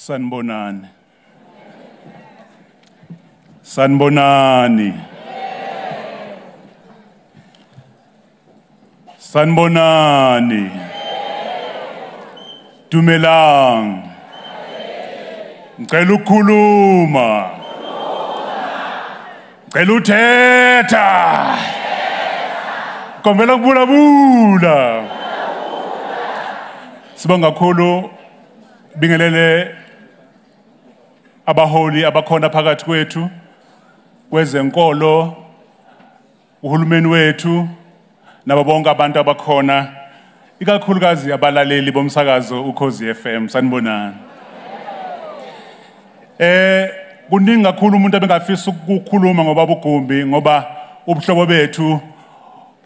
Sanibonani. Sanibonani. Sanibonani. Dumelang. Ngicela ukukhuluma. Ngicela uthetha. Kombela ukubulabula. Sibonga kakhulu bingelele abaholi abakhona phakathi kwethu kwezenkolo, uhulumeni wethu nabo bonke abantu abakhona, ikakhulukazi abalaleli bomsakazo Ukhozi FM. Sanibonani. Kuningi kakhulu umuntu abengafisa ukukhuluma ngoba bugumbi, ngoba ubuhlobo bethu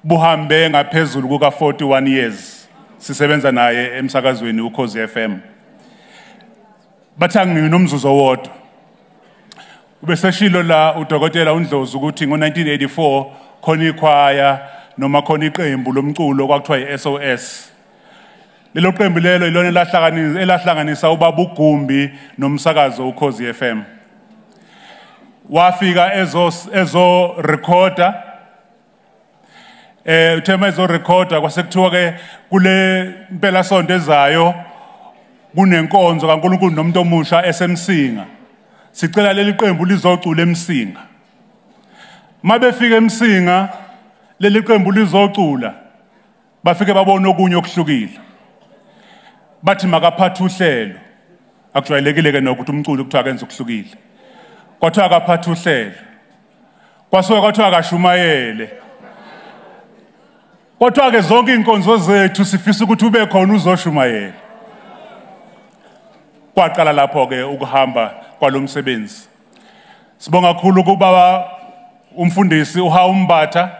buhambe ngaphezulu kuka 41 years sisebenza naye emsakazweni Ukhozi FM. Bathi nginomzuzu owodwa. Ubeseshilo la uDokotela uNdlozi ukuthi ngo1984 khona ikhwaya noma khona iqembu lomculo kwakuthiwa iSOS. Lelo qembu lelo ilona elahlanganisa ubaba uGumbi nomsakazo Ukhozi FM. Wafika ezo recorder uthema ezo recorder kwase kuthiwa ke kule impela sonto ezayo kunenkonzo kaNkulunkulu nomuntu omusha esemsinga. Sicela leli qembu lizocula eMsinga. Mabefika eMsinga leli qembu lizocula bafike babona okunye okuhlukile. Bathi makaphatha uhlelo. Akujwayelekile ke nokuthi umculo kuthiwa kenza okuhlukile. Kwathiwa akaphatha uhlelo. Kwasuka kwathiwa akashumayele. Kwathiwa ke zonke inkonzo zethu sifisa ukuthi ube khona uzoshumayela. Kwaqala lapho ke ukuhamba kwalomsebenzi. Sibonga kakhulu kuba umfundisi uHawumbatha,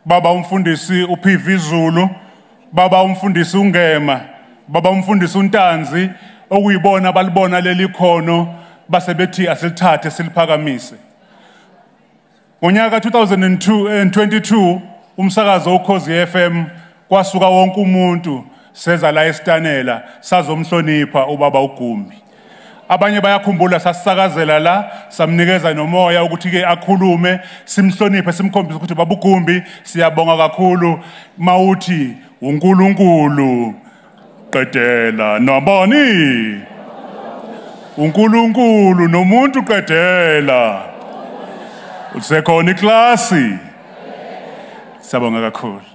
baba umfundisi uPhivi Zulu, baba umfundisi uNgema, baba umfundisi uNtanzi, okuyibona balibona leli khono basebethi asilithathe siliphakamise. Ngonyaka 2022 umsakazo Ukhozi FM kwasuka wonke umuntu seza la eStanela sazomhlonipha ubaba uGumbi. Abanye bayakhumbula sasisakazela la samnikeza nomoya ukuthi ke akhulume simhloniphe simkhombise ukuthi baba uGumbi siyabonga kakhulu mawuthi uNkulunkulu qedela nabani uNkulunkulu nomuntu qedela usekhona iklasi. Siyabonga kakhulu.